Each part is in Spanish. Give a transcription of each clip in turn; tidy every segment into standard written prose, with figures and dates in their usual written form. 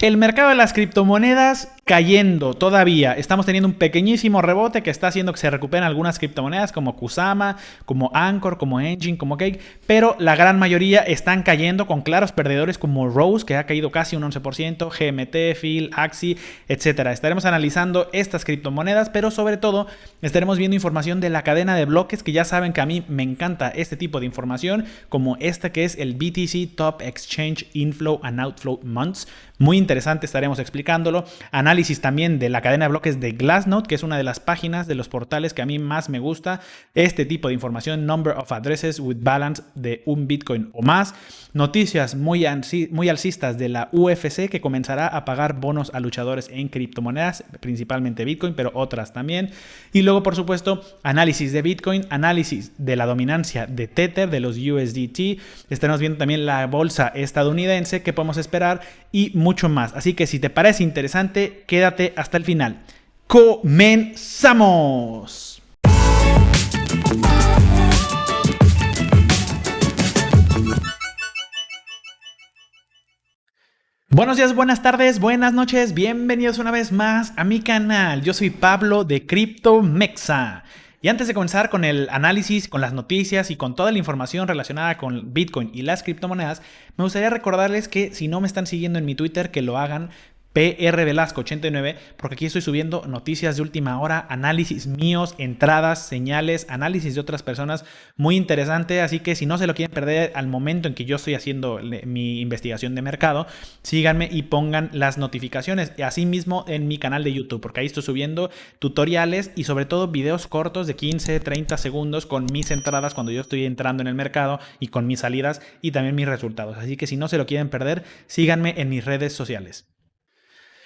El mercado de las criptomonedas cayendo todavía. Estamos teniendo un pequeñísimo rebote que está haciendo que se recuperen algunas criptomonedas como Kusama, como Anchor, como Engine, como Cake, pero la gran mayoría están cayendo con claros perdedores como Rose, que ha caído casi un 11%, GMT, Phil, Axie, etc. Estaremos analizando estas criptomonedas, pero sobre todo estaremos viendo información de la cadena de bloques, que ya saben que a mí me encanta este tipo de información, como esta que es el BTC Top Exchange Inflow and Outflow Months. Muy interesante, estaremos explicándolo. Análisis también de la cadena de bloques de Glassnode, que es una de las páginas de los portales que a mí más me gusta. Este tipo de información, number of addresses with balance de un Bitcoin o más. Noticias muy alcistas de la UFC, que comenzará a pagar bonos a luchadores en criptomonedas, principalmente Bitcoin, pero otras también. Y luego, por supuesto, análisis de Bitcoin, análisis de la dominancia de Tether, de los USDT. Estaremos viendo también la bolsa estadounidense, qué podemos esperar y mucho más. Así que si te parece interesante, quédate hasta el final. ¡Comenzamos! Buenos días, buenas tardes, buenas noches, bienvenidos una vez más a mi canal. Yo soy Pablo de CryptoMexa. Y antes de comenzar con el análisis, con las noticias y con toda la información relacionada con Bitcoin y las criptomonedas, me gustaría recordarles que si no me están siguiendo en mi Twitter, que lo hagan. PRVelasco89, porque aquí estoy subiendo noticias de última hora, análisis míos, entradas, señales, análisis de otras personas, muy interesante. Así que si no se lo quieren perder al momento en que yo estoy haciendo mi investigación de mercado, síganme y pongan las notificaciones. Asimismo en mi canal de YouTube, porque ahí estoy subiendo tutoriales y sobre todo videos cortos de 15, 30 segundos con mis entradas cuando yo estoy entrando en el mercado y con mis salidas y también mis resultados. Así que si no se lo quieren perder, síganme en mis redes sociales.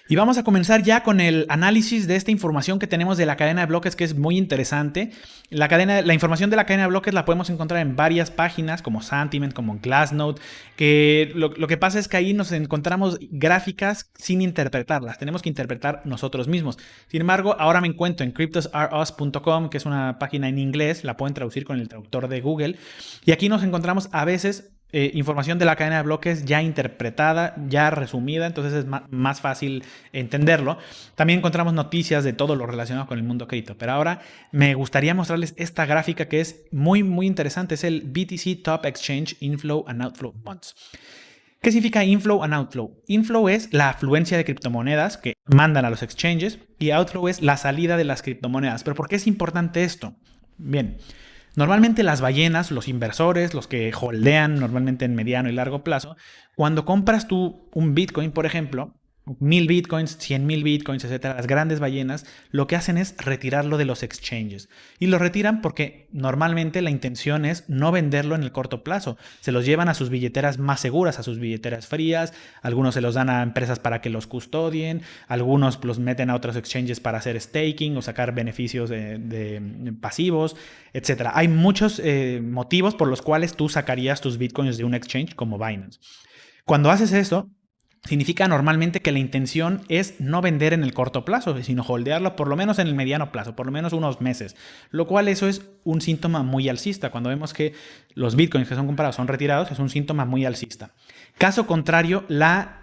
Y vamos a comenzar ya con el análisis de esta información que tenemos de la cadena de bloques, que es muy interesante. La información de la cadena de bloques la podemos encontrar en varias páginas como Santiment, como Glassnode, que lo que pasa es que ahí nos encontramos gráficas sin interpretarlas, tenemos que interpretar nosotros mismos. Sin embargo, ahora me encuentro en cryptosareus.com, que es una página en inglés, la pueden traducir con el traductor de Google, y aquí nos encontramos a veces información de la cadena de bloques ya interpretada, ya resumida, entonces es más fácil entenderlo. También encontramos noticias de todo lo relacionado con el mundo cripto, pero ahora me gustaría mostrarles esta gráfica que es muy interesante, es el BTC Top Exchange Inflow and Outflow Months. ¿Qué significa inflow and outflow? Inflow es la afluencia de criptomonedas que mandan a los exchanges y outflow es la salida de las criptomonedas. ¿Pero por qué es importante esto? Bien, normalmente las ballenas, los inversores, los que holdean normalmente en mediano y largo plazo, cuando compras tú un Bitcoin, por ejemplo, 1000 Bitcoins, 100,000 Bitcoins, etcétera, las grandes ballenas lo que hacen es retirarlo de los exchanges. Y lo retiran porque normalmente la intención es no venderlo en el corto plazo. Se los llevan a sus billeteras más seguras, a sus billeteras frías. Algunos se los dan a empresas para que los custodien. Algunos los meten a otros exchanges para hacer staking o sacar beneficios de pasivos, etcétera. Hay muchos motivos por los cuales tú sacarías tus Bitcoins de un exchange como Binance. Cuando haces eso, significa normalmente que la intención es no vender en el corto plazo, sino holdearlo por lo menos en el mediano plazo, por lo menos unos meses. Lo cual eso es un síntoma muy alcista. Cuando vemos que los bitcoins que son comprados son retirados, es un síntoma muy alcista. Caso contrario, la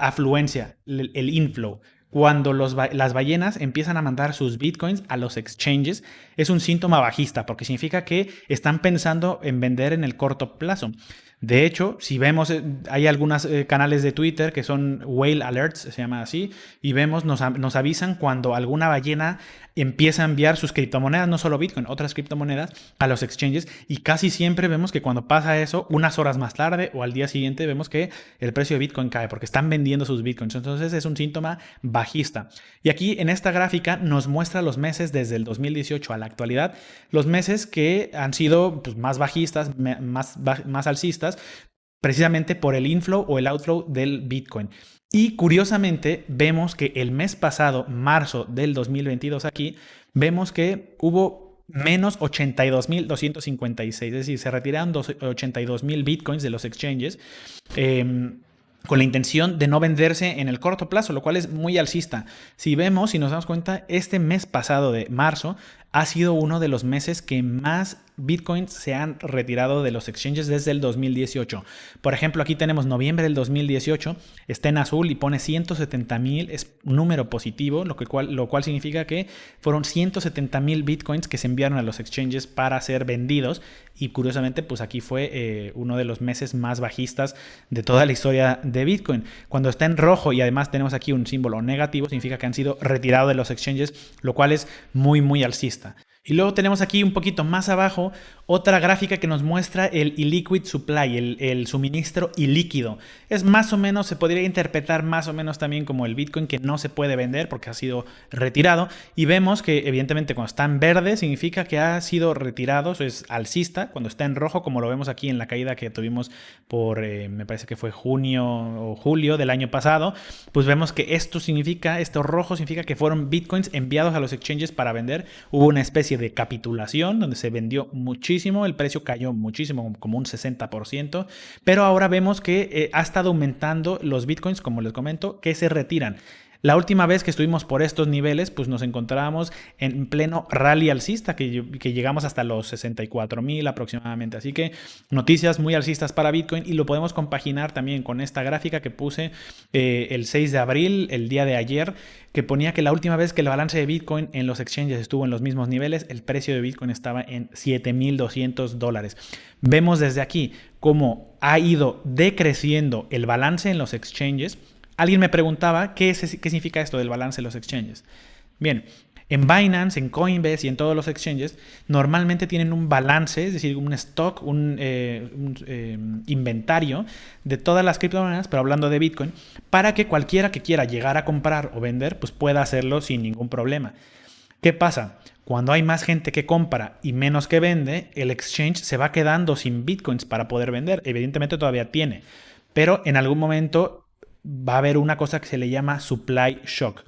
afluencia, el inflow. Cuando las ballenas empiezan a mandar sus bitcoins a los exchanges, es un síntoma bajista, porque significa que están pensando en vender en el corto plazo. De hecho, si vemos, hay algunos canales de Twitter que son Whale Alerts, se llama así, y vemos, nos avisan cuando alguna ballena empieza a enviar sus criptomonedas, no solo Bitcoin, otras criptomonedas, a los exchanges, y casi siempre vemos que cuando pasa eso, unas horas más tarde o al día siguiente, vemos que el precio de Bitcoin cae porque están vendiendo sus Bitcoins. Entonces es un síntoma bajista. Y aquí en esta gráfica nos muestra los meses desde el 2018 a la actualidad, los meses que han sido pues, más bajistas, más alcistas, precisamente por el inflow o el outflow del Bitcoin. Y curiosamente vemos que el mes pasado, marzo del 2022, aquí vemos que hubo menos 82,256, es decir, se retiraron 82,000 Bitcoins de los exchanges con la intención de no venderse en el corto plazo, lo cual es muy alcista. Si nos damos cuenta, este mes pasado de marzo ha sido uno de los meses que más bitcoins se han retirado de los exchanges desde el 2018. Por ejemplo, aquí tenemos noviembre del 2018, está en azul y pone 170,000, es un número positivo, lo cual significa que fueron 170,000 bitcoins que se enviaron a los exchanges para ser vendidos. Y curiosamente, pues aquí fue uno de los meses más bajistas de toda la historia de Bitcoin. Cuando está en rojo y además tenemos aquí un símbolo negativo, significa que han sido retirados de los exchanges, lo cual es muy, muy alcista. Y luego tenemos aquí un poquito más abajo otra gráfica que nos muestra el illiquid supply, el suministro ilíquido. Es más o menos, se podría interpretar más o menos también como el Bitcoin que no se puede vender porque ha sido retirado. Y vemos que evidentemente cuando está en verde significa que ha sido retirado, eso es alcista. Cuando está en rojo, como lo vemos aquí en la caída que tuvimos por, me parece que fue junio o julio del año pasado, pues vemos que esto rojo significa que fueron Bitcoins enviados a los exchanges para vender. Hubo una especie de capitulación donde se vendió muchísimo, el precio cayó muchísimo, como un 60%, pero ahora vemos que ha estado aumentando los bitcoins, como les comento, que se retiran. La última vez que estuvimos por estos niveles, pues nos encontrábamos en pleno rally alcista, que llegamos hasta los 64,000 aproximadamente. Así que noticias muy alcistas para Bitcoin, y lo podemos compaginar también con esta gráfica que puse el 6 de abril, el día de ayer, que ponía que la última vez que el balance de Bitcoin en los exchanges estuvo en los mismos niveles, el precio de Bitcoin estaba en $7,200. Vemos desde aquí cómo ha ido decreciendo el balance en los exchanges. Alguien me preguntaba qué significa esto del balance de los exchanges. Bien, en Binance, en Coinbase y en todos los exchanges normalmente tienen un balance, es decir, un stock, un inventario de todas las criptomonedas, pero hablando de Bitcoin, para que cualquiera que quiera llegar a comprar o vender, pues pueda hacerlo sin ningún problema. ¿Qué pasa? Cuando hay más gente que compra y menos que vende, el exchange se va quedando sin Bitcoins para poder vender. Evidentemente todavía tiene, pero en algún momento va a haber una cosa que se le llama supply shock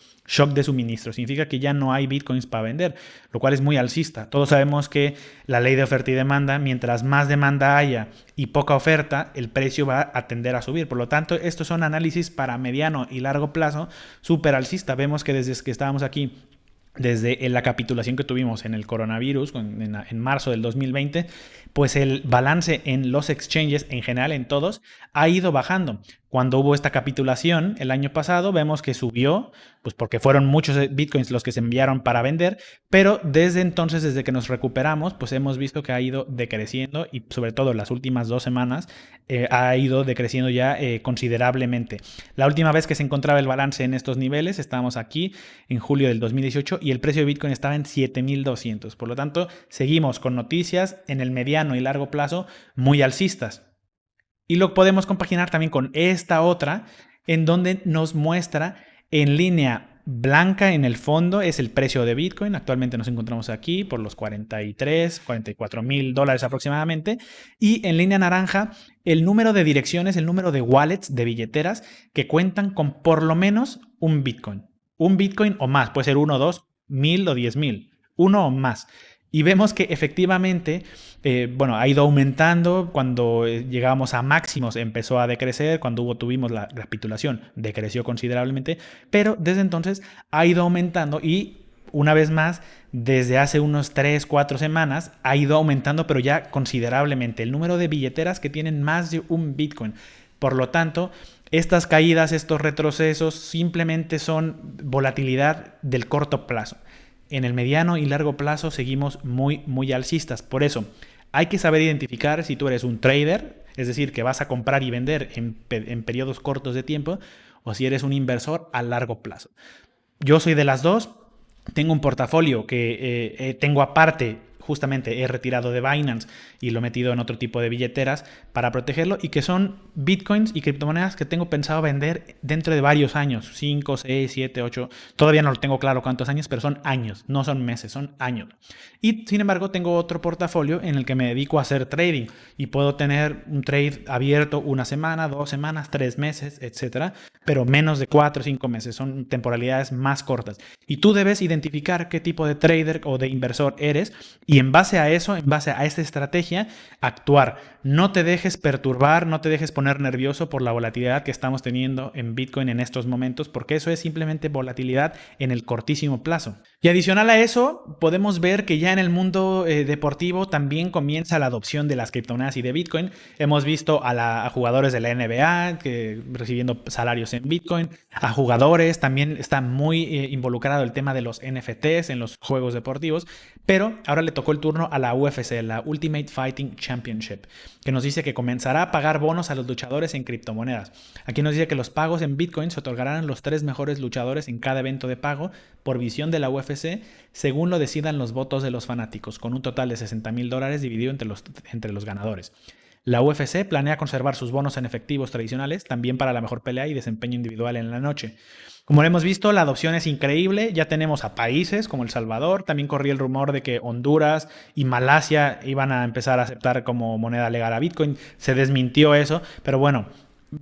de suministro. Significa que ya no hay bitcoins para vender, lo cual es muy alcista. Todos sabemos que la ley de oferta y demanda, mientras más demanda haya y poca oferta, el precio va a tender a subir. Por lo tanto, estos son análisis para mediano y largo plazo súper alcista. Vemos que desde que estábamos aquí, desde la capitulación que tuvimos en el coronavirus en marzo del 2020, pues el balance en los exchanges en general, en todos, ha ido bajando. Cuando hubo esta capitulación el año pasado, vemos que subió, pues porque fueron muchos bitcoins los que se enviaron para vender, pero desde entonces, desde que nos recuperamos, pues hemos visto que ha ido decreciendo, y sobre todo las últimas 2 semanas ha ido decreciendo ya considerablemente. La última vez que se encontraba el balance en estos niveles, estábamos aquí en julio del 2018 y el precio de Bitcoin estaba en 7,200. Por lo tanto, seguimos con noticias en el mediano y largo plazo muy alcistas. Y lo podemos compaginar también con esta otra, en donde nos muestra en línea blanca en el fondo es el precio de Bitcoin. Actualmente nos encontramos aquí por los 44,000 dólares aproximadamente. Y en línea naranja el número de direcciones, el número de wallets, de billeteras que cuentan con por lo menos un Bitcoin. Un Bitcoin o más, puede ser 1, 2, 1,000 o 10,000, uno o más. Y vemos que efectivamente, ha ido aumentando. Cuando llegábamos a máximos empezó a decrecer. Cuando tuvimos la capitulación, decreció considerablemente. Pero desde entonces ha ido aumentando y una vez más, desde hace unos 3, 4 semanas, ha ido aumentando, pero ya considerablemente, el número de billeteras que tienen más de un Bitcoin. Por lo tanto, estas caídas, estos retrocesos simplemente son volatilidad del corto plazo. En el mediano y largo plazo seguimos muy, muy alcistas. Por eso hay que saber identificar si tú eres un trader, es decir, que vas a comprar y vender en periodos cortos de tiempo, o si eres un inversor a largo plazo. Yo soy de las dos. Tengo un portafolio que tengo aparte. Justamente he retirado de Binance y lo he metido en otro tipo de billeteras para protegerlo, y que son bitcoins y criptomonedas que tengo pensado vender dentro de varios años, 5, 6, 7, 8, todavía no lo tengo claro cuántos años, pero son años, no son meses, son años. Y sin embargo tengo otro portafolio en el que me dedico a hacer trading y puedo tener un trade abierto 1 semana, 2 semanas, 3 meses, etcétera, pero menos de 4 o 5 meses, son temporalidades más cortas. Y tú debes identificar qué tipo de trader o de inversor eres, y en base a eso, en base a esta estrategia, actuar. No te dejes perturbar, no te dejes poner nervioso por la volatilidad que estamos teniendo en Bitcoin en estos momentos, porque eso es simplemente volatilidad en el cortísimo plazo. Y adicional a eso, podemos ver que ya en el mundo deportivo también comienza la adopción de las criptomonedas y de Bitcoin. Hemos visto a jugadores de la NBA recibiendo salarios en Bitcoin, a jugadores, también está muy involucrado el tema de los NFTs en los juegos deportivos, pero ahora le tocó el turno a la UFC, la Ultimate Fighting Championship, que nos dice que comenzará a pagar bonos a los luchadores en criptomonedas. Aquí nos dice que los pagos en Bitcoin se otorgarán a los 3 mejores luchadores en cada evento de pago por visión de la UFC, según lo decidan los votos de los fanáticos, con un total de $60,000 dividido entre los ganadores. La UFC planea conservar sus bonos en efectivos tradicionales, también para la mejor pelea y desempeño individual en la noche. Como hemos visto, la adopción es increíble. Ya tenemos a países como El Salvador. También corría el rumor de que Honduras y Malasia iban a empezar a aceptar como moneda legal a Bitcoin. Se desmintió eso, pero bueno,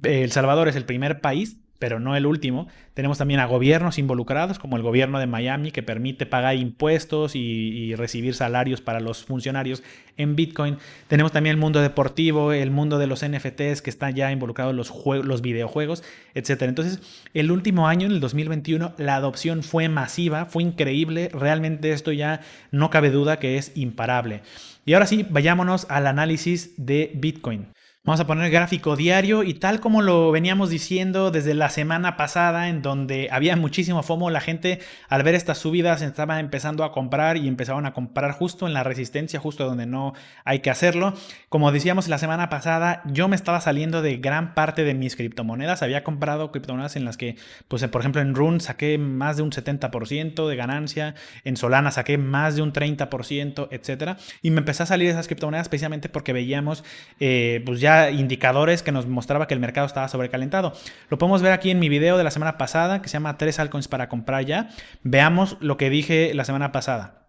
El Salvador es el primer país, pero no el último. Tenemos también a gobiernos involucrados, como el gobierno de Miami, que permite pagar impuestos y recibir salarios para los funcionarios en Bitcoin. Tenemos también el mundo deportivo, el mundo de los NFTs, que están ya involucrados los videojuegos, etc. Entonces, el último año, en el 2021, la adopción fue masiva, fue increíble. Realmente esto ya no cabe duda que es imparable. Y ahora sí, vayámonos al análisis de Bitcoin. Vamos a poner gráfico diario y tal como lo veníamos diciendo desde la semana pasada, en donde había muchísimo FOMO, la gente al ver estas subidas estaba empezando a comprar y empezaron a comprar justo en la resistencia, justo donde no hay que hacerlo. Como decíamos la semana pasada, yo me estaba saliendo de gran parte de mis criptomonedas. Había comprado criptomonedas en las que, pues por ejemplo en Rune saqué más de un 70% de ganancia, en Solana saqué más de un 30%, etcétera. Y me empecé a salir de esas criptomonedas especialmente porque veíamos pues ya indicadores que nos mostraba que el mercado estaba sobrecalentado. Lo podemos ver aquí en mi video de la semana pasada, que se llama 3 altcoins para comprar ya. Veamos lo que dije la semana pasada.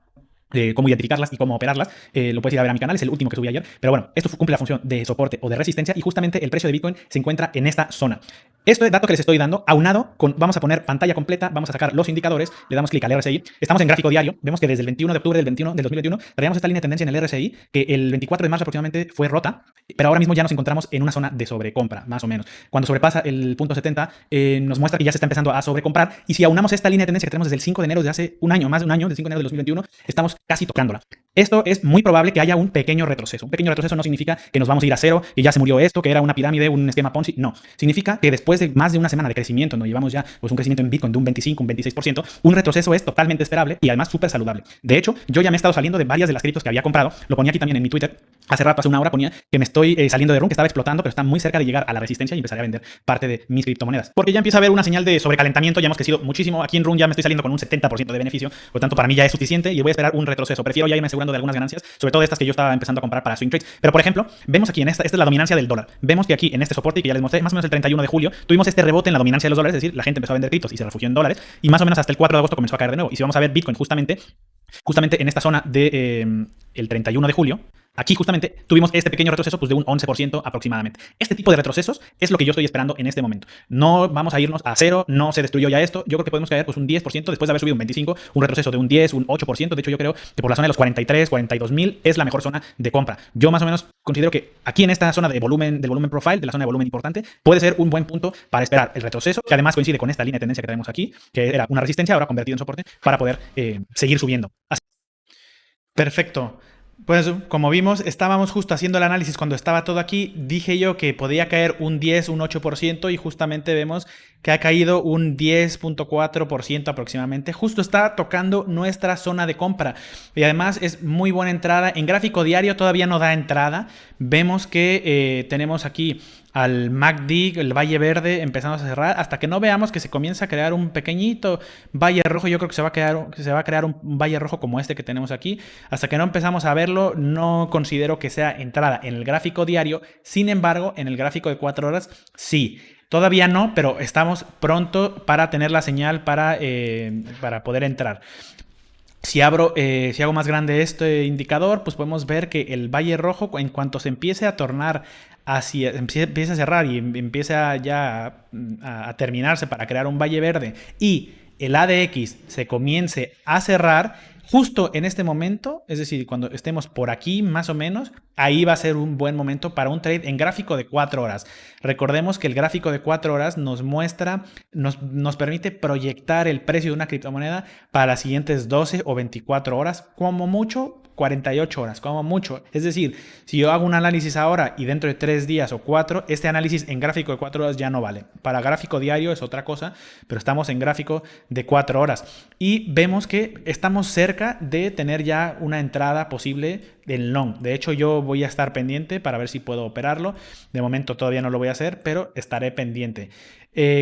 Cómo identificarlas y cómo operarlas, lo puedes ir a ver a mi canal, es el último que subí ayer, pero bueno, esto cumple la función de soporte o de resistencia y justamente el precio de Bitcoin se encuentra en esta zona. Esto es dato que les estoy dando, aunado con, vamos a poner pantalla completa, vamos a sacar los indicadores, le damos clic al RSI, estamos en gráfico diario, vemos que desde el 21 de octubre del 2021 traíamos esta línea de tendencia en el RSI, que el 24 de marzo aproximadamente fue rota, pero ahora mismo ya nos encontramos en una zona de sobrecompra, más o menos. Cuando sobrepasa el punto 70, nos muestra que ya se está empezando a sobrecomprar, y si aunamos esta línea de tendencia que tenemos desde el 5 de enero de hace un año, más de un año, del 5 de enero del 2021, estamos casi tocándola. Esto es muy probable que haya un pequeño retroceso. Un pequeño retroceso no significa que nos vamos a ir a cero, que ya se murió esto, que era una pirámide, un esquema Ponzi. No. Significa que después de más de una semana de crecimiento, donde llevamos ya pues, un crecimiento en Bitcoin de un 25, un 26%, un retroceso es totalmente esperable y además súper saludable. De hecho, yo ya me he estado saliendo de varias de las criptos que había comprado. Lo ponía aquí también en mi Twitter. Hace rato, hace una hora, ponía que me estoy saliendo de Rune, que estaba explotando, pero está muy cerca de llegar a la resistencia y empezaré a vender parte de mis criptomonedas. Porque ya empieza a haber una señal de sobrecalentamiento, ya hemos crecido muchísimo. Aquí en Rune ya me estoy saliendo con un 70% de beneficio, por lo tanto para mí ya es suficiente y voy a esperar un retroceso. Prefiero ya irme asegurando de algunas ganancias, sobre todo estas que yo estaba empezando a comprar para swing trades. Pero por ejemplo, vemos aquí en esta es la dominancia del dólar. Vemos que aquí en este soporte que ya les mostré, más o menos el 31 de julio, tuvimos este rebote en la dominancia de los dólares, es decir, la gente empezó a vender criptos y se refugió en dólares, y más o menos hasta el 4 de agosto comenzó a caer de nuevo. Y si vamos a ver Bitcoin justamente en esta zona de el 31 de julio, aquí justamente tuvimos este pequeño retroceso pues de un 11% aproximadamente. Este tipo de retrocesos es lo que yo estoy esperando en este momento. No vamos a irnos a cero, no se destruyó ya esto. Yo creo que podemos caer pues un 10% después de haber subido un 25%, un retroceso de un 10, un 8%. De hecho, yo creo que por la zona de los 43, 42 mil es la mejor zona de compra. Yo más o menos considero que aquí en esta zona de volumen, del volumen profile, de la zona de volumen importante, puede ser un buen punto para esperar el retroceso, que además coincide con esta línea de tendencia que tenemos aquí, que era una resistencia ahora convertida en soporte para poder seguir subiendo. Así. Perfecto. Pues como vimos, estábamos justo haciendo el análisis cuando estaba todo aquí. Dije yo que podía caer un 10, un 8% y justamente vemos que ha caído un 10.4% aproximadamente. Justo está tocando nuestra zona de compra y además es muy buena entrada. En gráfico diario todavía no da entrada. Vemos que tenemos aquí al MACD, el valle verde, empezando a cerrar, hasta que no veamos que se comienza a crear un pequeñito valle rojo. Yo creo que se va a crear un valle rojo como este que tenemos aquí. Hasta que no empezamos a verlo, no considero que sea entrada en el gráfico diario. Sin embargo, en el gráfico de 4 horas, sí. Todavía no, pero estamos pronto para tener la señal para poder entrar. Si hago más grande este indicador, pues podemos ver que el valle rojo, en cuanto se empiece a tornar empieza a cerrar y empieza ya a terminarse para crear un valle verde y el ADX se comience a cerrar, justo en este momento, es decir, cuando estemos por aquí más o menos, ahí va a ser un buen momento para un trade en gráfico de 4 horas. Recordemos que el gráfico de 4 horas nos muestra, nos permite proyectar el precio de una criptomoneda para las siguientes 12 o 24 horas, como mucho 48 horas, como mucho. Es decir, si yo hago un análisis ahora y dentro de 3 días o 4, este análisis en gráfico de 4 horas ya no vale. Para gráfico diario es otra cosa, pero estamos en gráfico de 4 horas. Y vemos que estamos cerca de tener ya una entrada posible del long. De hecho, yo voy a estar pendiente para ver si puedo operarlo. De momento todavía no lo voy a hacer, pero estaré pendiente.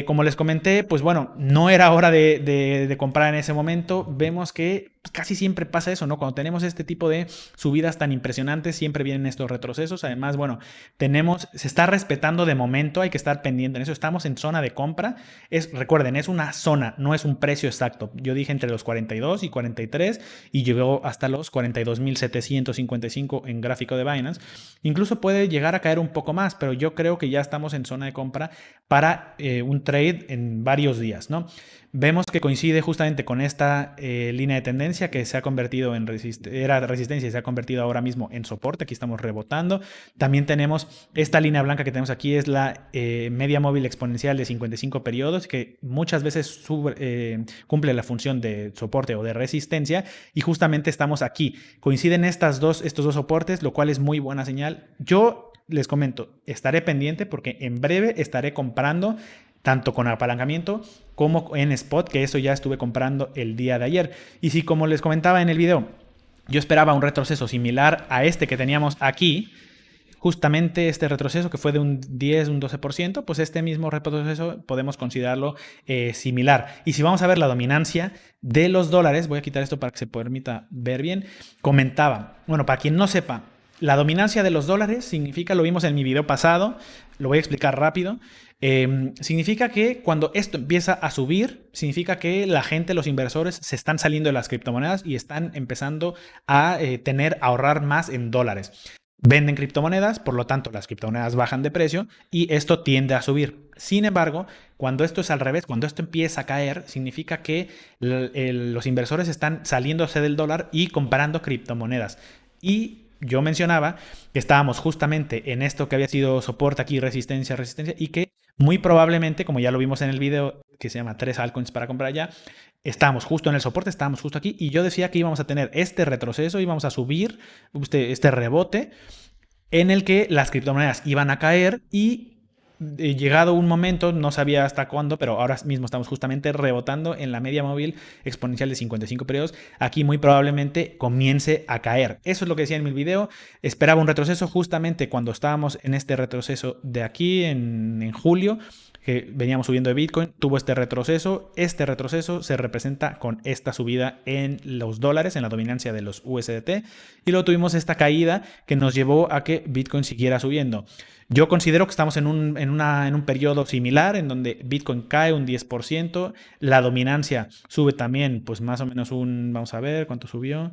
Como les comenté, pues bueno, no era hora de comprar en ese momento. Vemos que casi siempre pasa eso, ¿no? Cuando tenemos este tipo de subidas tan impresionantes, siempre vienen estos retrocesos. Además, bueno, se está respetando de momento, hay que estar pendiente en eso. Estamos en zona de compra. Recuerden, es una zona, no es un precio exacto. Yo dije entre los 42 y 43 y llegó hasta los 42.755 en gráfico de Binance. Incluso puede llegar a caer un poco más, pero yo creo que ya estamos en zona de compra para un trade en varios días, ¿no? Vemos que coincide justamente con esta línea de tendencia que se ha convertido en era resistencia y se ha convertido ahora mismo en soporte. Aquí estamos rebotando. También tenemos esta línea blanca que tenemos aquí, es la media móvil exponencial de 55 periodos, que muchas veces cumple la función de soporte o de resistencia, y justamente estamos aquí. Coinciden estos dos soportes, lo cual es muy buena señal. Yo les comento, estaré pendiente porque en breve estaré comprando tanto con apalancamiento como en spot, que eso ya estuve comprando el día de ayer. Y si, como les comentaba en el video, yo esperaba un retroceso similar a este que teníamos aquí, justamente este retroceso que fue de un 10, un 12%, pues este mismo retroceso podemos considerarlo similar. Y si vamos a ver la dominancia de los dólares, voy a quitar esto para que se permita ver bien, comentaba, bueno, para quien no sepa, la dominancia de los dólares significa, lo vimos en mi video pasado, lo voy a explicar rápido, significa que cuando esto empieza a subir, significa que la gente, los inversores, se están saliendo de las criptomonedas y están empezando a ahorrar más en dólares. Venden criptomonedas, por lo tanto las criptomonedas bajan de precio y esto tiende a subir. Sin embargo, cuando esto es al revés, cuando esto empieza a caer, significa que los inversores están saliéndose del dólar y comprando criptomonedas. Y yo mencionaba que estábamos justamente en esto que había sido soporte aquí, resistencia, y que muy probablemente, como ya lo vimos en el video que se llama 3 altcoins para comprar ya, estábamos justo en el soporte, estábamos justo aquí, y yo decía que íbamos a tener este retroceso, íbamos a subir este rebote en el que las criptomonedas iban a caer y llegado un momento, no sabía hasta cuándo, pero ahora mismo estamos justamente rebotando en la media móvil exponencial de 55 periodos. Aquí muy probablemente comience a caer. Eso es lo que decía en mi video. Esperaba un retroceso justamente cuando estábamos en este retroceso de aquí en julio, que veníamos subiendo de Bitcoin, tuvo este retroceso. Este retroceso se representa con esta subida en los dólares, en la dominancia de los USDT, y luego tuvimos esta caída que nos llevó a que Bitcoin siguiera subiendo. Yo considero que estamos en un periodo similar en donde Bitcoin cae un 10%, la dominancia sube también, pues más o menos vamos a ver cuánto subió,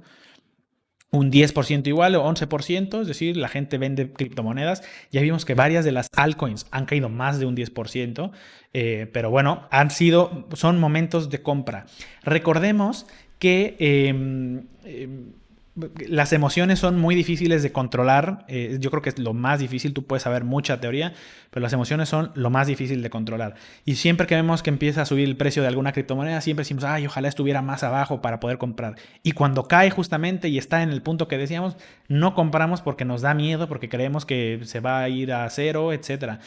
un 10% igual o 11%, es decir, la gente vende criptomonedas. Ya vimos que varias de las altcoins han caído más de un 10%, pero bueno, son momentos de compra. Recordemos que las emociones son muy difíciles de controlar. Yo creo que es lo más difícil. Tú puedes saber mucha teoría, pero las emociones son lo más difícil de controlar. Y siempre que vemos que empieza a subir el precio de alguna criptomoneda, siempre decimos, ay, ojalá estuviera más abajo para poder comprar. Y cuando cae justamente y está en el punto que decíamos, no compramos porque nos da miedo, porque creemos que se va a ir a cero, etcétera.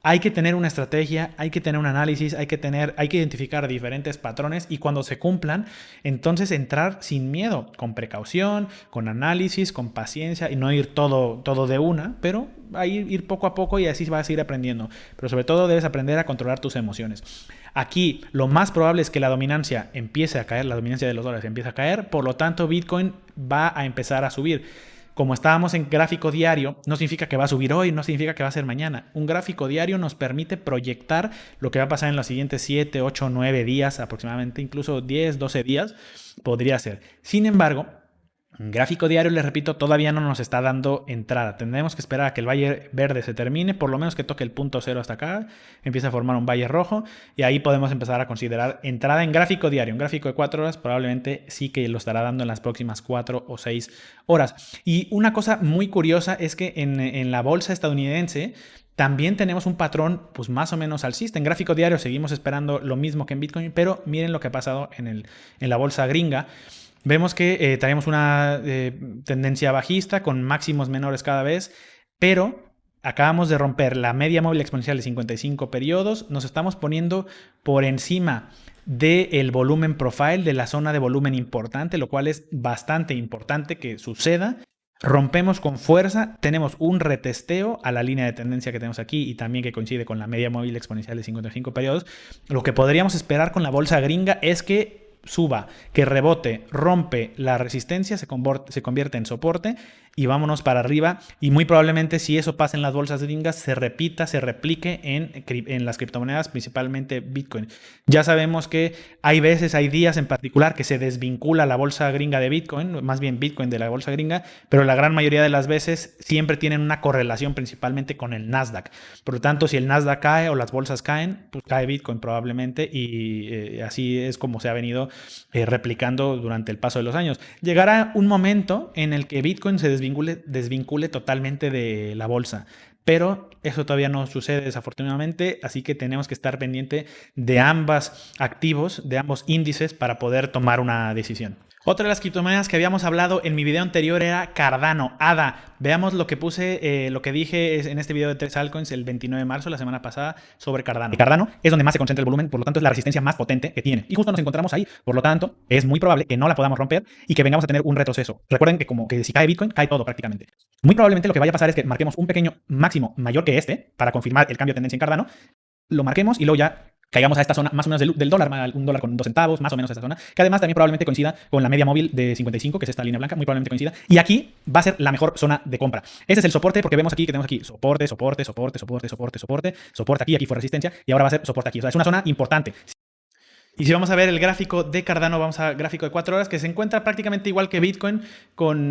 Hay que tener una estrategia, hay que tener un análisis, hay que identificar diferentes patrones y cuando se cumplan, entonces entrar sin miedo, con precaución, con análisis, con paciencia y no ir todo de una, pero ir poco a poco y así vas a ir aprendiendo. Pero sobre todo debes aprender a controlar tus emociones. Aquí lo más probable es que la dominancia empiece a caer, la dominancia de los dólares empieza a caer, por lo tanto Bitcoin va a empezar a subir. Como estábamos en gráfico diario, no significa que va a subir hoy, no significa que va a ser mañana. Un gráfico diario nos permite proyectar lo que va a pasar en los siguientes 7, 8, 9 días aproximadamente, incluso 10, 12 días podría ser. Sin embargo, Gráfico diario, les repito, todavía no nos está dando entrada. Tendremos que esperar a que el valle verde se termine, por lo menos que toque el punto cero hasta acá, empieza a formar un valle rojo y ahí podemos empezar a considerar entrada en gráfico diario. Un gráfico de 4 horas probablemente sí que lo estará dando en las próximas 4 o 6 horas. Y una cosa muy curiosa es que en la bolsa estadounidense también tenemos un patrón pues más o menos alcista. En gráfico diario seguimos esperando lo mismo que en Bitcoin, pero miren lo que ha pasado en la bolsa gringa. Vemos que traemos una tendencia bajista con máximos menores cada vez, pero acabamos de romper la media móvil exponencial de 55 periodos. Nos estamos poniendo por encima del volumen profile, de la zona de volumen importante, lo cual es bastante importante que suceda. Rompemos con fuerza, tenemos un retesteo a la línea de tendencia que tenemos aquí y también que coincide con la media móvil exponencial de 55 periodos. Lo que podríamos esperar con la bolsa gringa es que suba, que rebote, rompe la resistencia, se convierte en soporte y vámonos para arriba. Y muy probablemente, si eso pasa en las bolsas gringas, se repita, se replique en las criptomonedas, principalmente Bitcoin. Ya sabemos que hay veces, hay días en particular que se desvincula la bolsa gringa de Bitcoin, más bien Bitcoin de la bolsa gringa, pero la gran mayoría de las veces siempre tienen una correlación principalmente con el Nasdaq. Por lo tanto, si el Nasdaq cae o las bolsas caen, pues cae Bitcoin probablemente y así es como se ha venido replicando durante el paso de los años. Llegará un momento en el que Bitcoin se desvincule totalmente de la bolsa, pero eso todavía no sucede desafortunadamente, así que tenemos que estar pendiente de ambos activos, de ambos índices para poder tomar una decisión. Otra de las criptomonedas que habíamos hablado en mi video anterior era Cardano, ADA. Veamos lo que puse, lo que dije en este video de 3 altcoins el 29 de marzo, la semana pasada, sobre Cardano. Cardano es donde más se concentra el volumen, por lo tanto es la resistencia más potente que tiene. Y justo nos encontramos ahí, por lo tanto es muy probable que no la podamos romper y que vengamos a tener un retroceso. Recuerden que como que si cae Bitcoin, cae todo prácticamente. Muy probablemente lo que vaya a pasar es que marquemos un pequeño máximo mayor que este para confirmar el cambio de tendencia en Cardano. Lo marquemos y luego ya caigamos a esta zona más o menos del dólar, un dólar con 2 centavos, más o menos esta zona, que además también probablemente coincida con la media móvil de 55, que es esta línea blanca, muy probablemente coincida. Y aquí va a ser la mejor zona de compra. Este es el soporte, porque vemos aquí que tenemos aquí soporte, soporte, soporte, soporte, soporte, soporte, soporte aquí fue resistencia, y ahora va a ser soporte aquí. O sea, es una zona importante. Y si vamos a ver el gráfico de Cardano, vamos a gráfico de 4 horas, que se encuentra prácticamente igual que Bitcoin.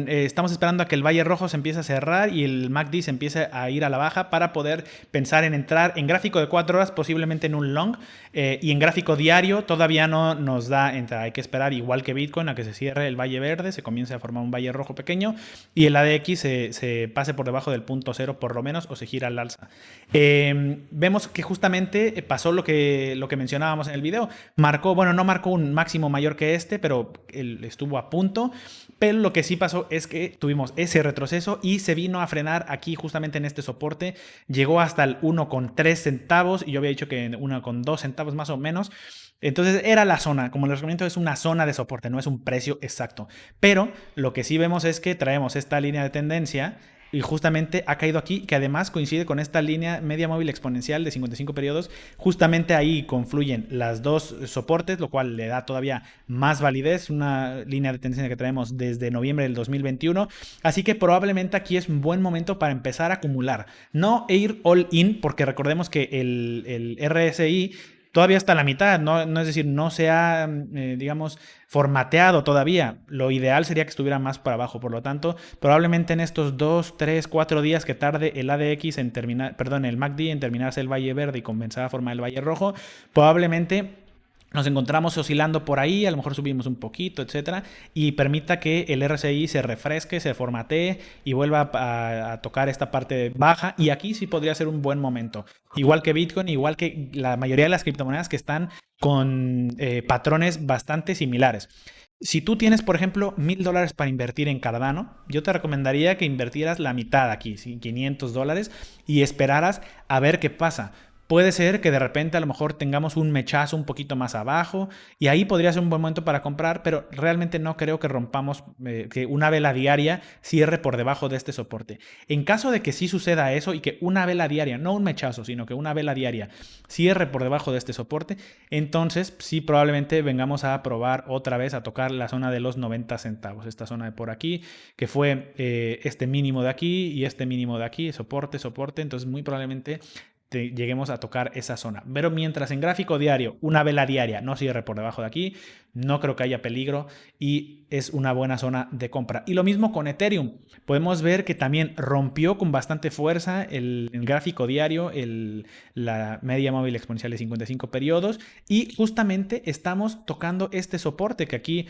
Estamos esperando a que el valle rojo se empiece a cerrar y el MACD se empiece a ir a la baja para poder pensar en entrar en gráfico de 4 horas, posiblemente en un long. Y en gráfico diario todavía no nos da entrada. Hay que esperar, igual que Bitcoin, a que se cierre el valle verde, se comience a formar un valle rojo pequeño y el ADX se pase por debajo del punto cero por lo menos o se gira al alza. Vemos que justamente pasó lo que mencionábamos en el video. No marcó un máximo mayor que este, pero él estuvo a punto. Pero lo que sí pasó es que tuvimos ese retroceso y se vino a frenar aquí justamente en este soporte. Llegó hasta el 1,3 centavos y yo había dicho que 1,2 centavos más o menos. Entonces era la zona, como les recomiendo, es una zona de soporte, no es un precio exacto. Pero lo que sí vemos es que traemos esta línea de tendencia y justamente ha caído aquí, que además coincide con esta línea media móvil exponencial de 55 periodos. Justamente ahí confluyen las dos soportes, lo cual le da todavía más validez. Una línea de tendencia que traemos desde noviembre del 2021. Así que probablemente aquí es un buen momento para empezar a acumular. No ir all in, porque recordemos que el RSI todavía está a la mitad, no es decir, no se ha, digamos, formateado todavía. Lo ideal sería que estuviera más para abajo. Por lo tanto, probablemente en estos 2, 3, 4 días que tarde el ADX en terminar, perdón, el MACD en terminarse el valle verde y comenzar a formar el valle rojo, probablemente nos encontramos oscilando por ahí, a lo mejor subimos un poquito, etcétera, y permita que el RSI se refresque, se formatee y vuelva a tocar esta parte baja. Y aquí sí podría ser un buen momento. Igual que Bitcoin, igual que la mayoría de las criptomonedas que están con patrones bastante similares. Si tú tienes, por ejemplo, $1,000 para invertir en Cardano, yo te recomendaría que invirtieras la mitad aquí, $500, y esperaras a ver qué pasa. Puede ser que de repente a lo mejor tengamos un mechazo un poquito más abajo y ahí podría ser un buen momento para comprar, pero realmente no creo que rompamos, que una vela diaria cierre por debajo de este soporte. En caso de que sí suceda eso y que una vela diaria, no un mechazo, sino que una vela diaria cierre por debajo de este soporte, entonces sí probablemente vengamos a probar otra vez a tocar la zona de los 90 centavos, esta zona de por aquí, que fue este mínimo de aquí y este mínimo de aquí, soporte, entonces muy probablemente lleguemos a tocar esa zona. Pero mientras en gráfico diario una vela diaria no cierre por debajo de aquí, no creo que haya peligro y es una buena zona de compra. Y lo mismo con Ethereum. Podemos ver que también rompió con bastante fuerza el gráfico diario, la media móvil exponencial de 55 periodos, y justamente estamos tocando este soporte que aquí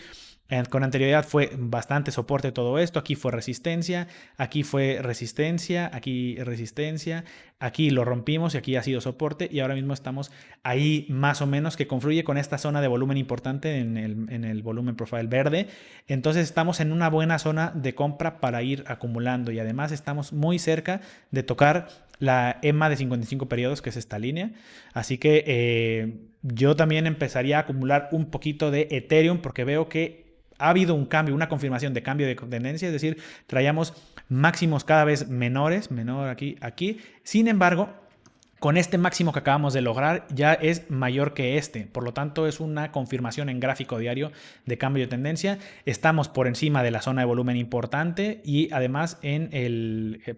con anterioridad fue bastante soporte todo esto. Aquí fue resistencia, aquí fue resistencia, aquí resistencia, aquí lo rompimos y aquí ha sido soporte, y ahora mismo estamos ahí más o menos, que confluye con esta zona de volumen importante en el volumen profile verde. Entonces estamos en una buena zona de compra para ir acumulando, y además estamos muy cerca de tocar la EMA de 55 periodos, que es esta línea. Así que yo también empezaría a acumular un poquito de Ethereum, porque veo que ha habido un cambio, una confirmación de cambio de tendencia, es decir, traíamos máximos cada vez menores, menor aquí. Sin embargo, con este máximo que acabamos de lograr ya es mayor que este. Por lo tanto, es una confirmación en gráfico diario de cambio de tendencia. Estamos por encima de la zona de volumen importante y además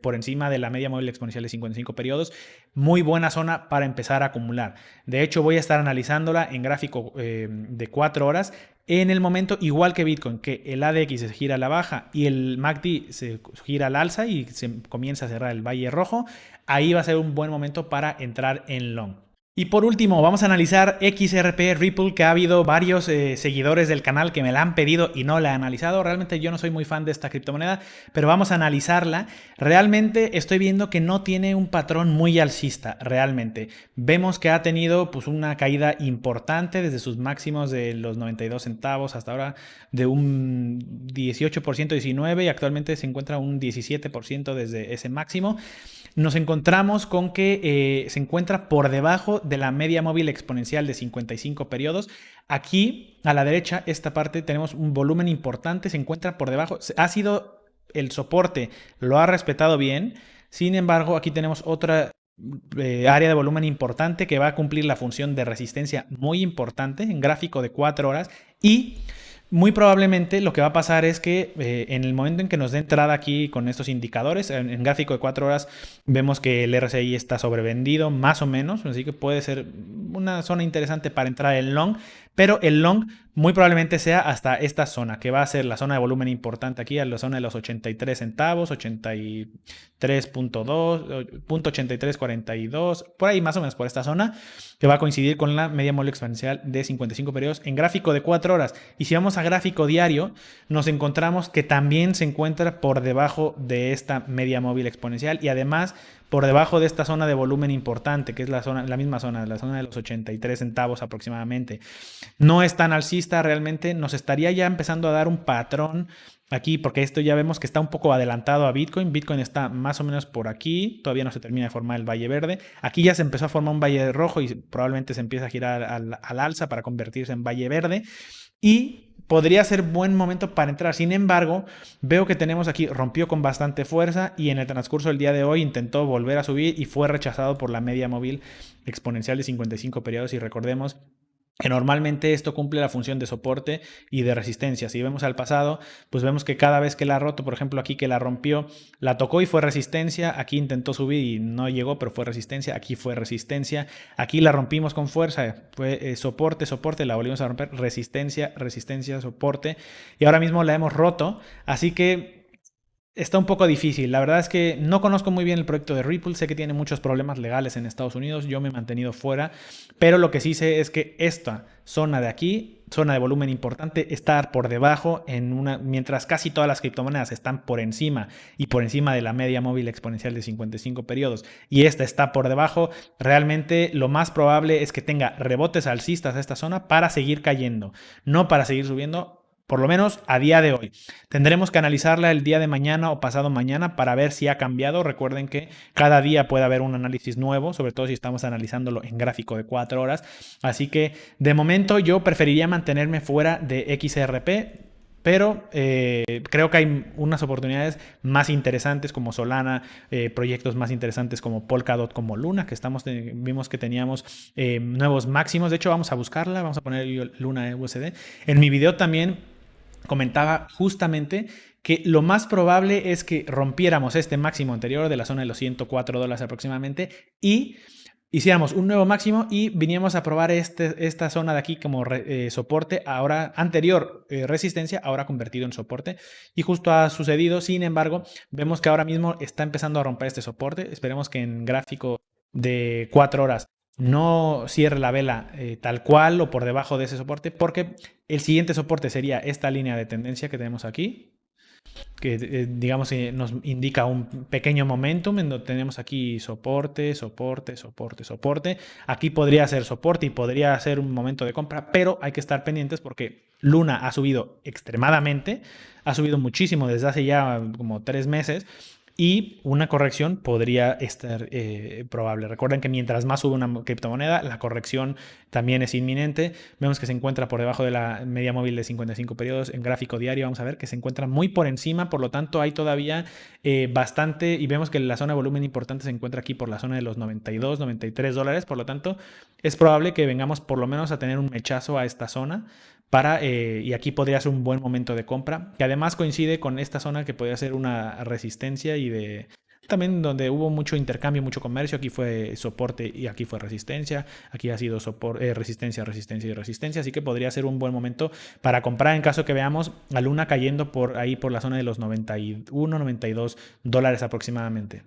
por encima de la media móvil exponencial de 55 periodos. Muy buena zona para empezar a acumular. De hecho, voy a estar analizándola en gráfico de 4 horas. En el momento, igual que Bitcoin, que el ADX se gira a la baja y el MACD se gira al alza y se comienza a cerrar el valle rojo, ahí va a ser un buen momento para entrar en long. Y por último, vamos a analizar XRP Ripple, que ha habido varios seguidores del canal que me la han pedido y no la he analizado. Realmente yo no soy muy fan de esta criptomoneda, pero vamos a analizarla. Realmente estoy viendo que no tiene un patrón muy alcista, realmente. Vemos que ha tenido pues una caída importante desde sus máximos de los 92 centavos hasta ahora de un 18%, 19%, y actualmente se encuentra un 17% desde ese máximo. Nos encontramos con que se encuentra por debajo de la media móvil exponencial de 55 periodos. Aquí a la derecha, esta parte, tenemos un volumen importante, se encuentra por debajo. Ha sido el soporte, lo ha respetado bien. Sin embargo, aquí tenemos otra área de volumen importante que va a cumplir la función de resistencia muy importante en gráfico de 4 horas, y muy probablemente lo que va a pasar es que en el momento en que nos dé entrada aquí con estos indicadores, en gráfico de 4 horas vemos que el RSI está sobrevendido más o menos, así que puede ser una zona interesante para entrar en long, pero el long muy probablemente sea hasta esta zona, que va a ser la zona de volumen importante aquí, a la zona de los 83 centavos, 83.2, .8342, por ahí más o menos por esta zona, que va a coincidir con la media móvil exponencial de 55 periodos en gráfico de 4 horas. Y si vamos a gráfico diario, nos encontramos que también se encuentra por debajo de esta media móvil exponencial y además por debajo de esta zona de volumen importante, que es la misma zona, la zona de los 83 centavos aproximadamente. No es tan alcista realmente, nos estaría ya empezando a dar un patrón aquí, porque esto ya vemos que está un poco adelantado a Bitcoin. Bitcoin está más o menos por aquí, todavía no se termina de formar el valle verde. Aquí ya se empezó a formar un valle rojo y probablemente se empieza a girar al alza para convertirse en valle verde. Y podría ser buen momento para entrar. Sin embargo, veo que tenemos aquí, rompió con bastante fuerza y en el transcurso del día de hoy intentó volver a subir y fue rechazado por la media móvil exponencial de 55 periodos. Y recordemos que normalmente esto cumple la función de soporte y de resistencia. Si vemos al pasado, pues vemos que cada vez que la ha roto, por ejemplo aquí que la rompió, la tocó y fue resistencia, aquí intentó subir y no llegó, pero fue resistencia, aquí fue resistencia, aquí la rompimos con fuerza, fue soporte, soporte, la volvimos a romper, resistencia, resistencia, soporte, y ahora mismo la hemos roto, así que está un poco difícil. La verdad es que no conozco muy bien el proyecto de Ripple. Sé que tiene muchos problemas legales en Estados Unidos. Yo me he mantenido fuera. Pero lo que sí sé es que esta zona de aquí, zona de volumen importante, está por debajo mientras casi todas las criptomonedas están por encima y por encima de la media móvil exponencial de 55 periodos. Y esta está por debajo. Realmente lo más probable es que tenga rebotes alcistas a esta zona para seguir cayendo, no para seguir subiendo. Por lo menos a día de hoy. Tendremos que analizarla el día de mañana o pasado mañana para ver si ha cambiado. Recuerden que cada día puede haber un análisis nuevo, sobre todo si estamos analizándolo en gráfico de 4 horas. Así que de momento yo preferiría mantenerme fuera de XRP. Pero creo que hay unas oportunidades más interesantes como Solana, proyectos más interesantes como Polkadot, como Luna, que vimos que teníamos nuevos máximos. De hecho, vamos a buscarla, vamos a poner Luna USD. En mi video también comentaba justamente que lo más probable es que rompiéramos este máximo anterior de la zona de los $104 aproximadamente y hiciéramos un nuevo máximo y viniéramos a probar esta zona de aquí como soporte, ahora anterior resistencia, ahora convertido en soporte, y justo ha sucedido. Sin embargo, vemos que ahora mismo está empezando a romper este soporte. Esperemos que en gráfico de 4 horas no cierre la vela tal cual o por debajo de ese soporte, porque el siguiente soporte sería esta línea de tendencia que tenemos aquí, que digamos nos indica un pequeño momentum en donde tenemos aquí soporte, soporte, soporte, soporte. Aquí podría ser soporte y podría ser un momento de compra, pero hay que estar pendientes porque Luna ha subido extremadamente, ha subido muchísimo desde hace ya como 3 meses. Y una corrección podría estar probable. Recuerden que mientras más sube una criptomoneda, la corrección también es inminente. Vemos que se encuentra por debajo de la media móvil de 55 periodos en gráfico diario. Vamos a ver que se encuentra muy por encima. Por lo tanto, hay todavía bastante. Y vemos que la zona de volumen importante se encuentra aquí por la zona de los 92, 93 dólares. Por lo tanto, es probable que vengamos por lo menos a tener un mechazo a esta zona. Y aquí podría ser un buen momento de compra, que además coincide con esta zona que podría ser una resistencia y también donde hubo mucho intercambio, mucho comercio. Aquí fue soporte y aquí fue resistencia. Aquí ha sido resistencia, resistencia y resistencia. Así que podría ser un buen momento para comprar en caso que veamos a Luna cayendo por ahí por la zona de los 91, 92 dólares aproximadamente.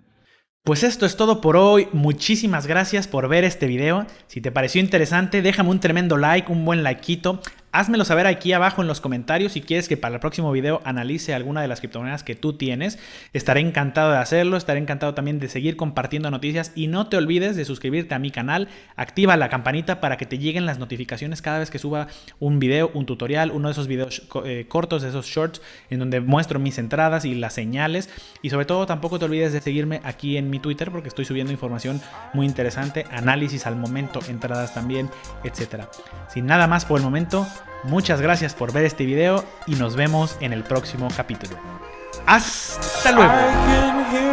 Pues esto es todo por hoy. Muchísimas gracias por ver este video. Si te pareció interesante, déjame un tremendo like, un buen likeito. Házmelo saber aquí abajo en los comentarios si quieres que para el próximo video analice alguna de las criptomonedas que tú tienes. Estaré encantado de hacerlo, estaré encantado también de seguir compartiendo noticias y no te olvides de suscribirte a mi canal, activa la campanita para que te lleguen las notificaciones cada vez que suba un video, un tutorial, uno de esos videos cortos, de esos shorts en donde muestro mis entradas y las señales. Y sobre todo tampoco te olvides de seguirme aquí en mi Twitter porque estoy subiendo información muy interesante, análisis al momento, entradas también, etc. Sin nada más por el momento, muchas gracias por ver este video y nos vemos en el próximo capítulo. ¡Hasta luego!